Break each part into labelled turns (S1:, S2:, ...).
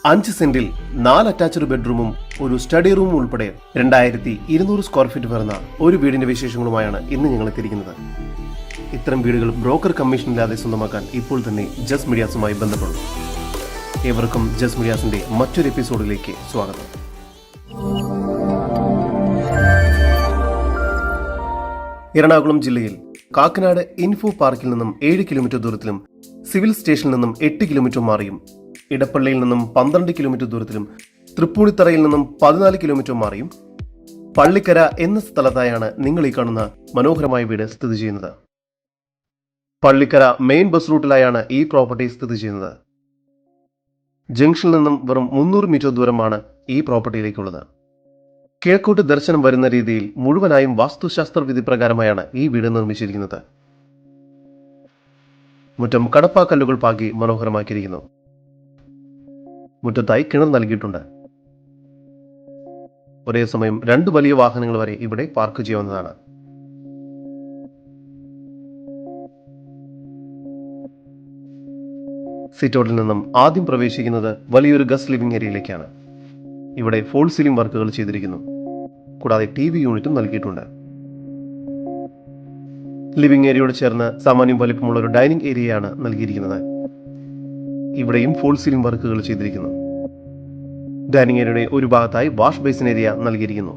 S1: 5 സെന്റിൽ 4 അറ്റാച്ച്ഡ് ബെഡ്റൂമും ഒരു സ്റ്റഡി റൂമും ഉൾപ്പെടെ 2200 സ്ക്വയർ ഫീറ്റ് വരുന്ന ഒരു വീടിന്റെ വിശേഷങ്ങളുമായാണ് ഇന്ന് ഞങ്ങൾ എത്തിയിരിക്കുന്നത്. ഇത്തരം വീടുകൾ ബ്രോക്കർ കമ്മീഷൻ ഇല്ലാതെ സ്വന്തമാക്കാൻ ഇപ്പോൾ തന്നെ ജസ് മീഡിയാസുമായി ബന്ധപ്പെടും. ഏവർക്കും ജസ് മീഡിയാസിന്റെ മറ്റൊരു എപ്പിസോഡിലേക്ക് സ്വാഗതം. എറണാകുളം ജില്ലയിൽ കാക്കനാട് ഇൻഫോ പാർക്കിൽ നിന്നും 7 കിലോമീറ്റർ ദൂരത്തിലും സിവിൽ സ്റ്റേഷനിൽ നിന്നും 8 കിലോമീറ്റർ മാറിയും ഇടപ്പള്ളിയിൽ നിന്നും 12 കിലോമീറ്റർ ദൂരത്തിലും തൃപ്പൂണിത്തറയിൽ നിന്നും 14 കിലോമീറ്റർ മാറിയും പള്ളിക്കര എന്ന സ്ഥലത്തായാണ് നിങ്ങൾ ഈ കാണുന്ന മനോഹരമായ വീട് സ്ഥിതി ചെയ്യുന്നത്. പള്ളിക്കര മെയിൻ ബസ് റൂട്ടിലായാണ് ഈ പ്രോപ്പർട്ടി സ്ഥിതി ചെയ്യുന്നത്. ജംഗ്ഷനിൽ നിന്നും വെറും 300 മീറ്റർ ദൂരമാണ് ഈ പ്രോപ്പർട്ടിയിലേക്കുള്ളത്. കിഴക്കോട്ട് ദർശനം വരുന്ന രീതിയിൽ മുഴുവനായും വാസ്തുശാസ്ത്ര വിധി പ്രകാരമായാണ് ഈ വീട് നിർമ്മിച്ചിരിക്കുന്നത്. മുറ്റം കടപ്പാക്കല്ലുകൾ പാകി മനോഹരമാക്കിയിരിക്കുന്നു. മുറ്റത്തായി കിണർ നൽകിയിട്ടുണ്ട്. ഒരേ സമയം 2 വലിയ വാഹനങ്ങൾ വരെ ഇവിടെ പാർക്ക് ചെയ്യാവുന്നതാണ്. സിറ്റൗട്ടിൽ നിന്നും ആദ്യം പ്രവേശിക്കുന്നത് വലിയൊരു ഗസ്റ്റ് ലിവിംഗ് ഏരിയയിലേക്കാണ്. ഇവിടെ ഫോൾ സീലിംഗ് വർക്കുകൾ ചെയ്തിരിക്കുന്നു. കൂടാതെ TV യൂണിറ്റും നൽകിയിട്ടുണ്ട്. ലിവിംഗ് ഏരിയയോട് ചേർന്ന് സാമാന്യം വലിപ്പമുള്ള ഒരു ഡൈനിങ് ഏരിയയാണ് നൽകിയിരിക്കുന്നത്. ഇവിടെയും ഫോൾ സീലിംഗ് വർക്കുകൾ ചെയ്തിരിക്കുന്നു. ഡൈനിങ് ഏരിയയുടെ ഒരു ഭാഗത്തായി വാഷ് ബേസിൻ ഏരിയ നൽകിയിരിക്കുന്നു.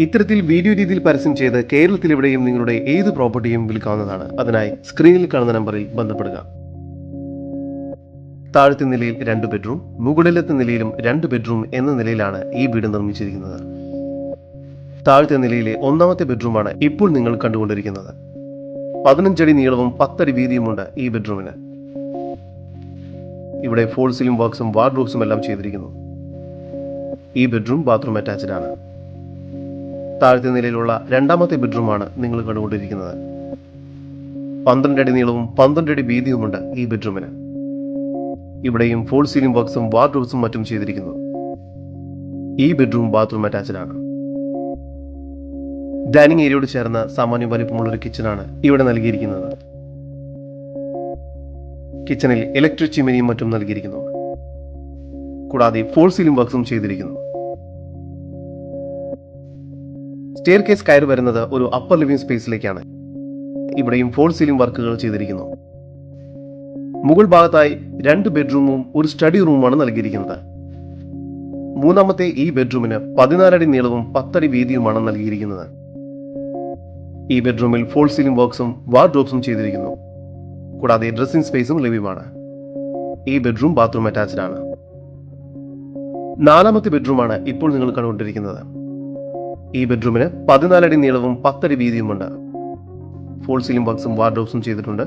S1: ഇത്തരത്തിൽ വീഡിയോ രീതിയിൽ പരസ്യം ചെയ്ത് കേരളത്തിൽ എവിടെയും നിങ്ങളുടെ ഏത് പ്രോപ്പർട്ടിയും വിൽക്കാവുന്നതാണ്. അതിനായി സ്ക്രീനിൽ കാണുന്ന നമ്പറിൽ ബന്ധപ്പെടുക. താഴത്തെ നിലയിൽ 2 ബെഡ്റൂം, മുകളിലത്തെ നിലയിലും 2 ബെഡ്റൂം എന്ന നിലയിലാണ് ഈ വീട് നിർമ്മിച്ചിരിക്കുന്നത്. താഴത്തെ നിലയിലെ 1ാമത്തെ ബെഡ്റൂമാണ് ഇപ്പോൾ നിങ്ങൾ കണ്ടുകൊണ്ടിരിക്കുന്നത്. 15 അടി നീളവും 10 അടി വീതിയുമുണ്ട് ഈ ബെഡ്റൂമിന്. ഇവിടെ ഫോൾ സീലിംഗ് വർക്ക്സും വാർഡ്രോബ്സും എല്ലാം ചെയ്തിരിക്കുന്നു. ഈ ബെഡ്റൂം ബാത്റൂം അറ്റാച്ച്ഡ് ആണ്. താഴത്തെ നിലയിലുള്ള 2ാമത്തെ ബെഡ്റൂമാണ് നിങ്ങൾ കണ്ടുകൊണ്ടിരിക്കുന്നത്. 12 അടി നീളവും 12 അടി വീതിയുമുണ്ട് ഈ ബെഡ്റൂമിന്. ഇവിടെയും ഫോൾ സീലിംഗ് വർക്ക്സും വാർഡ്രോബ്സും മറ്റും ചെയ്തിരിക്കുന്നു. ഈ ബെഡ്റൂം ബാത്റൂം അറ്റാച്ച്ഡ് ആണ്. ഡൈനിങ് ഏരിയയോട് ചേർന്ന സാമാന്യ വലിപ്പമുള്ള ഒരു കിച്ചണാണ് ഇവിടെ നൽകിയിരിക്കുന്നത്. കിച്ചണിൽ ഇലക്ട്രിക് ചിമ്മിനിയും മറ്റും നൽകിയിരിക്കുന്നു. കൂടാതെ ഫോൾ സീലിംഗ് വർക്ക്സും ചെയ്തിരിക്കുന്നു. സ്റ്റെയർ കേസ് കയറി വരുന്നത് ഒരു അപ്പർ ലിവിംഗ് സ്പേസിലേക്കാണ്. ഇവിടെയും ഫോൾ സീലിംഗ് വർക്കുകൾ ചെയ്തിരിക്കുന്നു. മുകൾ ഭാഗത്തായി 2 ബെഡ്റൂമും ഒരു സ്റ്റഡി റൂമുമാണ് നൽകിയിരിക്കുന്നത്. 3ാമത്തെ ഈ ബെഡ്റൂമിന് 14 അടി നീളവും 10 അടി വീതിയുമാണ് നൽകിയിരിക്കുന്നത്. ഈ ബെഡ്റൂമിൽ ഫോൾ സീലിംഗ് വർക്ക്സും വാർഡ്രോബ്സും ചെയ്തിരിക്കുന്നു. കൂടാതെ ഡ്രസ്സിംഗ് സ്പേസും ലഭ്യമാണ്. ഈ ബെഡ്റൂം ബാത്റൂം അറ്റാച്ച്ഡ് ആണ്. 4ാമത്തെ ബെഡ്റൂമാണ് ഇപ്പോൾ നിങ്ങൾ കണ്ടുകൊണ്ടിരിക്കുന്നത്. ഈ ബെഡ്റൂമിന് 14 അടി നീളവും 10 അടി വീതിയുമുണ്ട്. ഫോൾ സീലിംഗ് വർക്ക്സും വാർഡ്രോബ്സും ചെയ്തിട്ടുണ്ട്.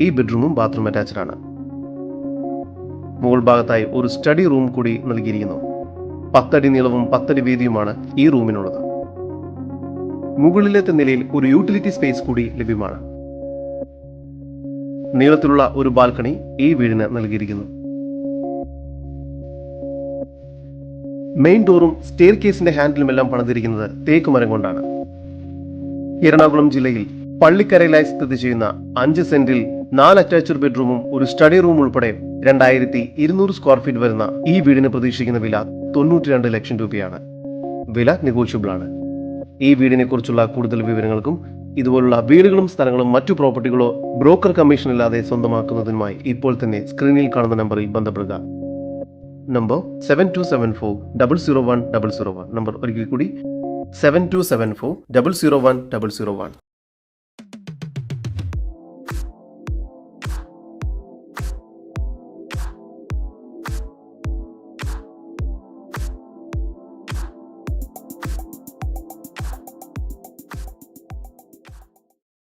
S1: ഈ ബെഡ്റൂമും ബാത്റൂം അറ്റാച്ച്ഡ് ആണ്. മുകൾ ഭാഗത്തായി ഒരു സ്റ്റഡി റൂം കൂടി നൽകിയിരിക്കുന്നു. 10 അടി നീളവും 10 അടി വീതിയുമാണ് ഈ റൂമിനുള്ളത്. മുകളിലത്തെ നിലയിൽ ഒരു യൂട്ടിലിറ്റി സ്പേസ് കൂടി ലഭ്യമാണ്. നീളത്തിലുള്ള ഒരു ബാൽക്കണി ഈ വീടിന് നൽകിയിരിക്കുന്നു. മെയിൻ ഡോറും സ്റ്റെയർ കേസിന്റെ ഹാൻഡിലും എല്ലാം പണിതിരിക്കുന്നത് തേക്ക് മരം കൊണ്ടാണ്. എറണാകുളം ജില്ലയിൽ പള്ളിക്കരയിലായി സ്ഥിതി ചെയ്യുന്ന 5 സെന്റിൽ 4 അറ്റാച്ച്ഡ് ബെഡ്റൂമും ഒരു സ്റ്റഡി റൂം ഉൾപ്പെടെ 2200 സ്ക്വയർ ഫീറ്റ് വരുന്ന ഈ വീടിന് പ്രതീക്ഷിക്കുന്ന വില 92 ലക്ഷം രൂപയാണ്. വില നെഗോഷ്യബിൾ ആണ്. ഈ വീടിനെ കുറിച്ചുള്ള കൂടുതൽ വിവരങ്ങൾക്കും ഇതുപോലുള്ള വീടുകളും സ്ഥലങ്ങളും മറ്റു പ്രോപ്പർട്ടികളോ ബ്രോക്കർ കമ്മീഷൻ ഇല്ലാതെ സ്വന്തമാക്കുന്നതിനുമായി ഇപ്പോൾ തന്നെ സ്ക്രീനിൽ കാണുന്ന നമ്പറിൽ ബന്ധപ്പെടുക. നമ്പർ 7274 001 001. നമ്പർ ഒരിക്കൽ കൂടി 7274 001 001.